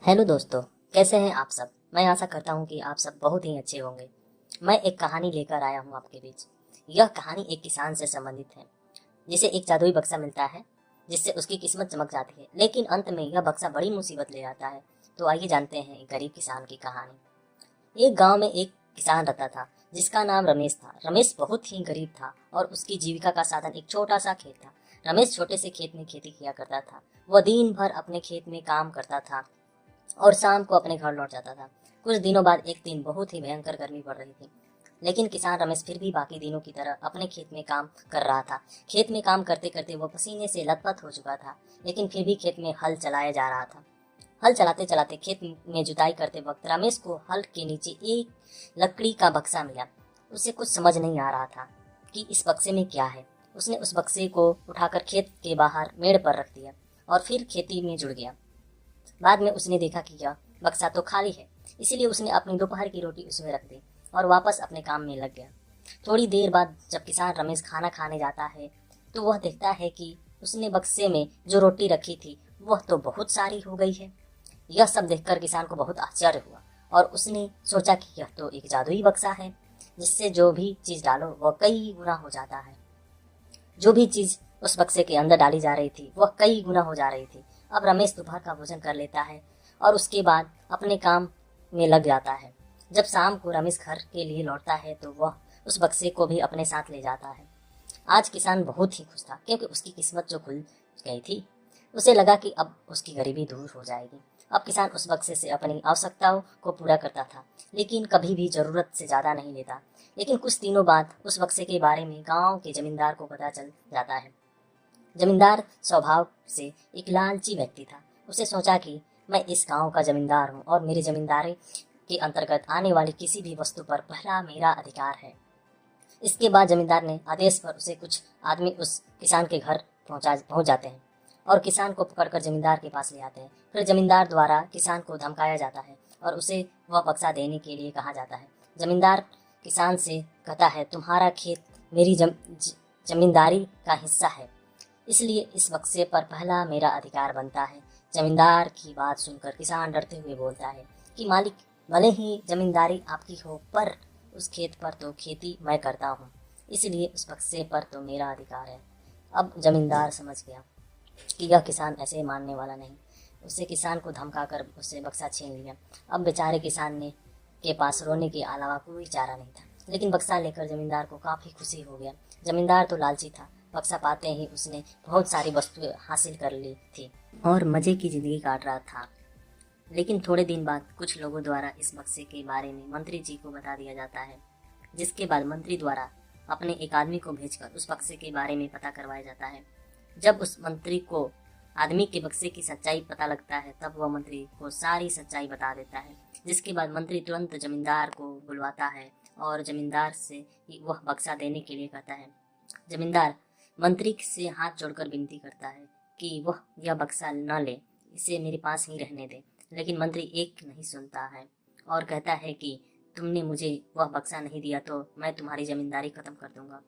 Hello दोस्तों, कैसे हैं आप सब। मैं आशा करता हूं कि आप सब बहुत ही अच्छे होंगे। मैं एक कहानी लेकर आया हूं आपके बीच। यह कहानी एक किसान से संबंधित है जिसे एक जादुई बक्सा मिलता है जिससे उसकी किस्मत चमक जाती है, लेकिन अंत में यह बक्सा बड़ी मुसीबत ले आता है। तो आइए जानते हैं एक गरीब किसान की कहानी। एक गांव में एक किसान रहता था जिसका नाम रमेश था। रमेश बहुत ही गरीब था और उसकी जीविका का साधन एक छोटा सा खेत था। रमेश छोटे से खेत में खेती किया करता था। वह दिन भर अपने खेत में काम करता था और शाम को अपने घर लौट जाता था। कुछ दिनों बाद एक दिन बहुत ही भयंकर गर्मी पड़ रही थी, लेकिन किसान रमेश फिर भी बाकी दिनों की तरह अपने खेत में काम कर रहा था। खेत में काम करते करते वह पसीने से लथपथ हो चुका था, लेकिन फिर भी खेत में हल चलाया जा रहा था। हल चलाते चलाते खेत में जुताई करते वक्त रमेश को हल के नीचे एक लकड़ी का बक्सा मिला। उसे कुछ समझ नहीं आ रहा था कि इस बक्से में क्या है। उसने उस बक्से को उठाकर खेत के बाहर मेड़ पर रख दिया और फिर खेती में जुड़ गया। बाद में उसने देखा कि यह बक्सा तो खाली है, इसीलिए उसने अपनी दोपहर की रोटी उसमें रख दी और वापस अपने काम में लग गया। थोड़ी देर बाद जब किसान रमेश खाना खाने जाता है तो वह देखता है कि उसने बक्से में जो रोटी रखी थी वह तो बहुत सारी हो गई है। यह सब देखकर किसान को बहुत आश्चर्य हुआ और उसने सोचा कि यह तो एक जादुई बक्सा है जिससे जो भी चीज डालो वह कई गुना हो जाता है। जो भी चीज उस बक्से के अंदर डाली जा रही थी वह कई गुना हो जा रही थी। अब रमेश दोपहर का भोजन कर लेता है और उसके बाद अपने काम में लग जाता है। जब शाम को रमेश घर के लिए लौटता है तो वह उस बक्से को भी अपने साथ ले जाता है। आज किसान बहुत ही खुश था क्योंकि उसकी किस्मत जो खुल गई थी। उसे लगा कि अब उसकी गरीबी दूर हो जाएगी। अब किसान उस बक्से से अपनी आवश्यकताओं को पूरा करता था, लेकिन कभी भी जरूरत से ज्यादा नहीं लेता। लेकिन कुछ दिनों बाद उस बक्से के बारे में गांव के जमींदार को पता चल जाता है। जमींदार स्वभाव से एक लालची व्यक्ति था। उसे सोचा कि मैं इस गांव का जमींदार हूँ और मेरी जमींदारी के अंतर्गत आने वाली किसी भी वस्तु पर पहला मेरा अधिकार है। इसके बाद जमींदार ने आदेश पर उसे कुछ आदमी उस किसान के घर पहुंच जाते हैं और किसान को पकड़कर जमींदार के पास ले आते हैं। फिर जमींदार द्वारा किसान को धमकाया जाता है और उसे वह बक्सा देने के लिए कहा जाता है। जमींदार किसान से कहता है, तुम्हारा खेत मेरी जमींदारी का हिस्सा है, इसलिए इस बक्से पर पहला मेरा अधिकार बनता है। जमींदार की बात सुनकर किसान डरते हुए बोलता है कि मालिक, भले ही जमींदारी आपकी हो पर उस खेत पर तो खेती मैं करता हूँ, इसलिए उस बक्से पर तो मेरा अधिकार है। अब जमींदार समझ गया कि यह किसान ऐसे मानने वाला नहीं। उससे किसान को धमकाकर उससे बक्सा छीन लिया। अब बेचारे किसान ने के पास रोने के अलावा कोई चारा नहीं था, लेकिन बक्सा लेकर जमींदार को काफी खुशी हो गया। जमींदार तो लालची था। बक्सा पाते ही उसने बहुत सारी वस्तुएं हासिल कर ली थी और मजे की जिंदगी काट रहा था। लेकिन थोड़े दिन बाद कुछ लोगों द्वारा इस बक्से के बारे में मंत्री जी को बता दिया जाता है, जिसके बाद मंत्री द्वारा अपने एक आदमी को भेजकर उस बक्से के बारे में पता करवाया जाता है। जब उस मंत्री को आदमी के बक्से की सच्चाई पता लगता है तब वह मंत्री को सारी सच्चाई बता देता है, जिसके बाद मंत्री तुरंत जमींदार को बुलवाता है और जमींदार से वह बक्सा देने के लिए कहता है। जमींदार मंत्री से हाथ जोड़कर विनती करता है कि वह यह बक्सा न ले, इसे मेरे पास ही रहने दे। लेकिन मंत्री एक नहीं सुनता है और कहता है कि तुमने मुझे वह बक्सा नहीं दिया तो मैं तुम्हारी जमींदारी खत्म कर दूंगा।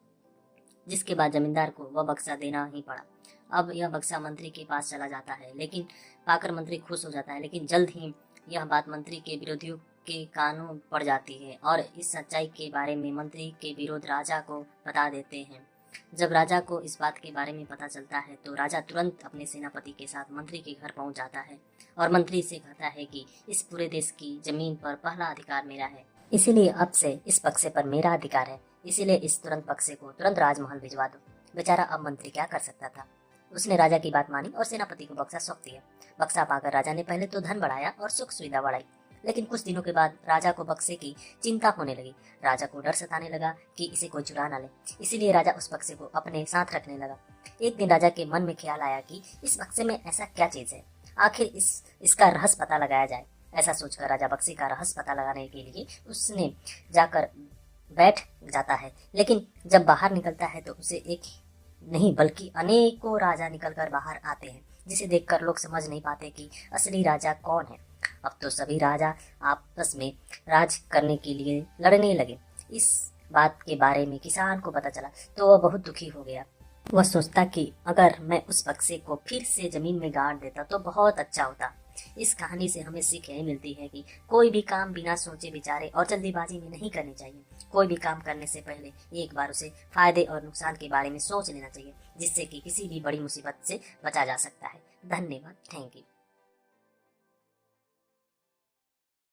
जिसके बाद जमींदार को वह बक्सा देना ही पड़ा। अब यह बक्सा मंत्री के पास चला जाता है, लेकिन पाकर मंत्री खुश हो जाता है। लेकिन जल्द ही यह बात मंत्री के विरोधियों के कानों पड़ जाती है और इस सच्चाई के बारे में मंत्री के विरोध राजा को बता देते हैं। जब राजा को इस बात के बारे में पता चलता है तो राजा तुरंत अपने सेनापति के साथ मंत्री के घर पहुंच जाता है और मंत्री से कहता है कि इस पूरे देश की जमीन पर पहला अधिकार मेरा है, इसीलिए अब से इस बक्से पर मेरा अधिकार है, इसीलिए इस तुरंत बक्से को तुरंत राजमहल भिजवा दो। बेचारा अब मंत्री क्या कर सकता था। उसने राजा की बात मानी और सेनापति को बक्सा सौंप दिया। बक्सा पाकर राजा ने पहले तो धन बढ़ाया और सुख सुविधा बढ़ाई, लेकिन कुछ दिनों के बाद राजा को बक्से की चिंता होने लगी। राजा को डर सताने लगा कि इसे कोई चुरा ना ले, इसीलिए राजा उस बक्से को अपने साथ रखने लगा। एक दिन राजा के मन में ख्याल आया कि इस बक्से में ऐसा क्या चीज है, आखिर इसका रहस्य पता लगाया जाए। ऐसा सोचकर राजा बक्से का रहस्य पता लगाने के लिए उसने जाकर बैठ जाता है, लेकिन जब बाहर निकलता है तो उसे एक नहीं बल्कि अनेकों राजा निकलकर बाहर आते हैं, जिसे देखकर लोग समझ नहीं पाते कि असली राजा कौन है। अब तो सभी राजा आपस में राज करने के लिए लड़ने लगे। इस बात के बारे में किसान को पता चला तो वह बहुत दुखी हो गया। वह सोचता कि अगर मैं उस बक्से को फिर से जमीन में गाड़ देता तो बहुत अच्छा होता। इस कहानी से हमें सीख यही मिलती है कि कोई भी काम बिना सोचे विचारे और जल्दीबाजी में नहीं करनी चाहिए। कोई भी काम करने से पहले एक बार उसे फायदे और नुकसान के बारे में सोच लेना चाहिए, जिससे कि किसी भी बड़ी मुसीबत से बचा जा सकता है। धन्यवाद। Thank you.